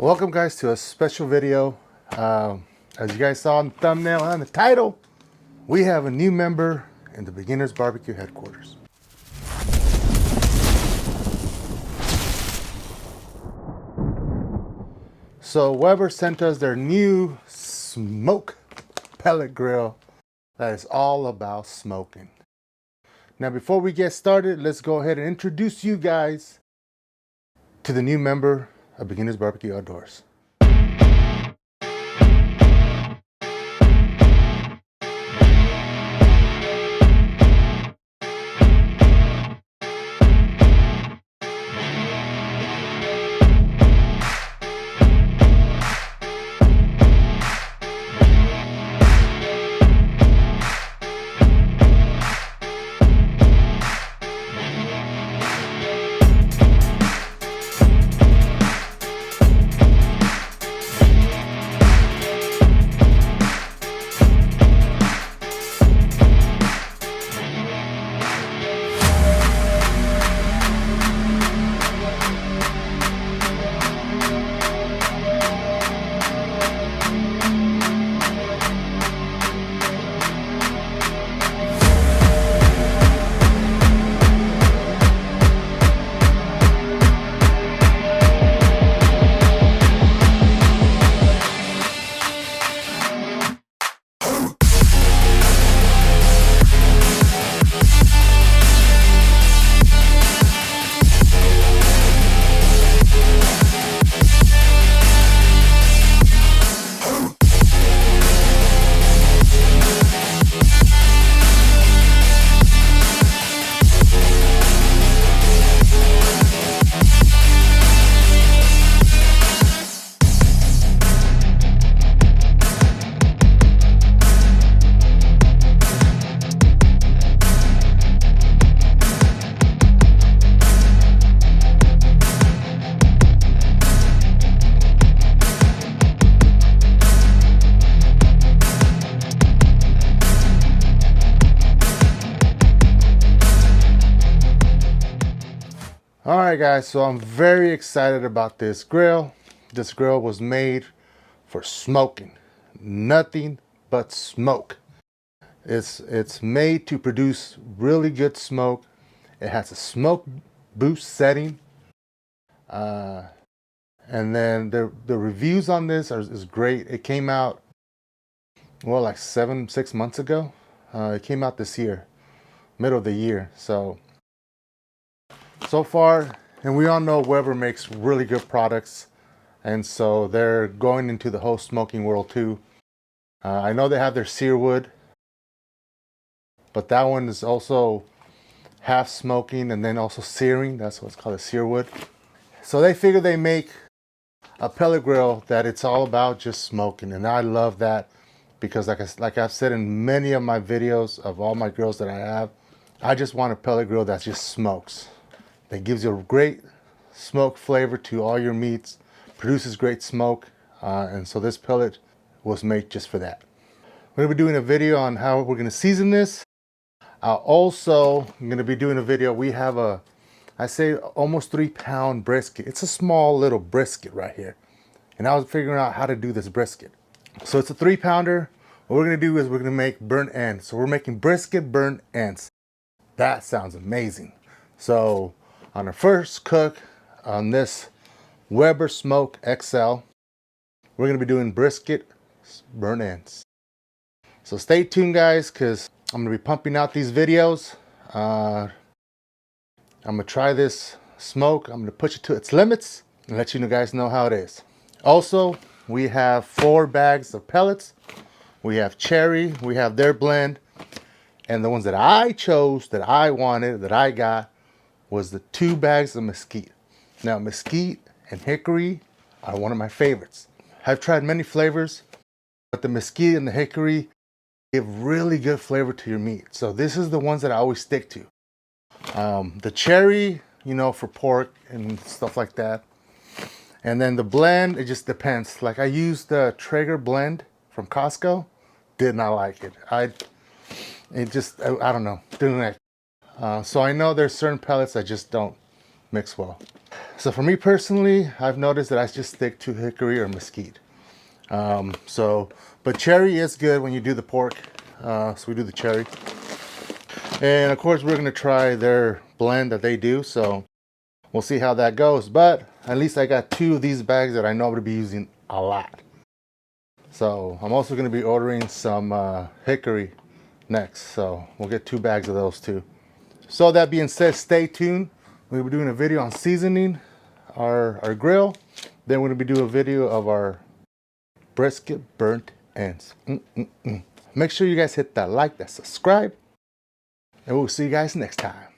Welcome guys to a special video. As you guys saw in the thumbnail and the title, we have a new member in the Beginners Barbecue headquarters. So Weber sent us their new Smoque pellet grill that is all about smoking. Now before we get started, let's go ahead and introduce you guys to the new member of Beginners Barbecue Outdoors. Alright guys, so I'm very excited about this grill. This grill was made for smoking. Nothing but smoke. It's made to produce really good smoke. It has a SmokeBoost setting. And then the reviews on this is great. It came out, well, like 6 months ago. It came out this year, middle of the year. So far, and we all know Weber makes really good products, and so they're going into the whole smoking world too. I know they have their sear wood, but that one is also half smoking and then also searing. That's what's called a sear wood. So they figure they make a pellet grill that it's all about just smoking, and I love that because like I've said in many of my videos of all my grills that I have, I just want a pellet grill that just smokes. That gives you a great smoke flavor to all your meats, produces great smoke, and so this pellet was made just for that. We're going to be doing a video on how we're going to season this. I'm going to be doing a video. We have I say almost 3-pound brisket. It's a small little brisket right here. And I was figuring out how to do this brisket. So it's a 3-pounder. What we're going to do is we're going to make burnt ends. So we're making brisket burnt ends. That sounds amazing. So on our first cook on this Weber Smoke XL, we're going to be doing brisket burnt ends. So stay tuned guys, because I'm going to be pumping out these videos. I'm going to try this smoke. I'm going to push it to its limits and let you guys know how it is. Also, we have 4 bags of pellets. We have cherry, we have their blend, and the ones that I chose, that I wanted, that I got, was the 2 bags of mesquite. Now mesquite and hickory are one of my favorites. I've tried many flavors, but the mesquite and the hickory give really good flavor to your meat. So this is the ones that I always stick to. The cherry, you know, for pork and stuff like that. And then the blend, it just depends. Like I used the Traeger blend from Costco, did not like it. I don't know, didn't like it. So I know there's certain pellets that just don't mix well. So for me personally, I've noticed that I just stick to hickory or mesquite. But cherry is good when you do the pork. So we do the cherry. And of course, we're gonna try their blend that they do. So we'll see how that goes. But at least I got 2 of these bags that I know I'm gonna be using a lot. So I'm also gonna be ordering some hickory next. So we'll get 2 bags of those too. So that being said, stay tuned. We'll be doing a video on seasoning our grill. Then we're gonna be doing a video of our brisket burnt ends. Make sure you guys hit that like, that subscribe, and we'll see you guys next time.